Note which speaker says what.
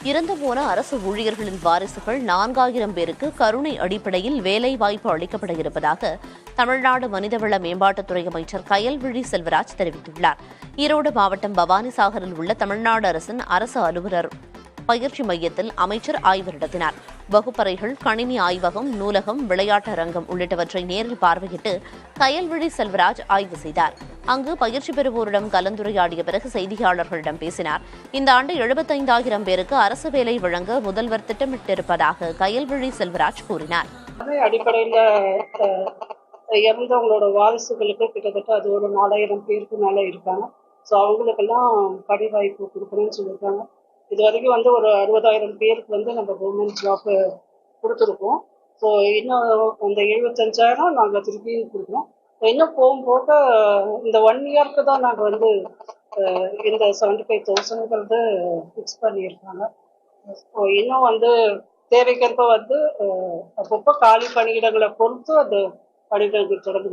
Speaker 1: இறந்து போன அரசு ஊழியர்களின் வாரிசுகள் 4000 பேருக்கு கருணை அடிப்படையில் வேலைவாய்ப்பு அளிக்கப்பட இருப்பதாக தமிழ்நாடு மனிதவள மேம்பாட்டுத்துறை அமைச்சர் கயல்விழி செல்வராஜ் தெரிவித்துள்ளார். ஈரோடு மாவட்டம் பவானிசாகரில் உள்ள தமிழ்நாடு அரசின் அரசு அலுவலர் பயிற்சி மையத்தில் அமைச்சர் ஆய்வு நடத்தினார். வகுப்பறைகள், கணினி ஆய்வகம், நூலகம், விளையாட்டு அரங்கம் உள்ளிட்டவற்றை நேரில் பார்வையிட்டு கயல்விழி செல்வராஜ் ஆய்வு செய்தார். அங்கு பயிற்சி பெறுவோரிடம் கலந்துரையாடிய பிறகு செய்தியாளர்களிடம் பேசினார். இந்த ஆண்டு 75,000 பேருக்கு அரசு வேலை வழங்க முதல்வர் திட்டமிட்டிருப்பதாக கயல்விழி செல்வராஜ் கூறினார்.
Speaker 2: அடிப்படையில் இறந்தவங்களோட வாரிசுகளுக்கு கிட்டத்தட்ட அது ஒரு 4000 பேருக்கு மேலே இருக்காங்க. ஸோ அவங்களுக்கெல்லாம் பணி வாய்ப்பு கொடுக்கணும்னு சொல்லியிருக்காங்க. இது வரைக்கும் ஒரு 60,000 பேருக்கு நம்ம கவர்மெண்ட் ஜாப் கொடுத்துருக்கோம். ஸோ இன்னும் அந்த 75,000 நாங்கள் திருப்பி கொடுக்குறோம். இன்னும் போக இந்த 1 இயருக்கு தான் நாங்கள் இந்த 75,000 ஃபிக்ஸ் பண்ணியிருக்காங்க. ஸோ இன்னும் தேவைக்கேற்ப அப்பப்போ காலி பணியிடங்களை பொறுத்து அந்த பணிகள் தொடர்ந்து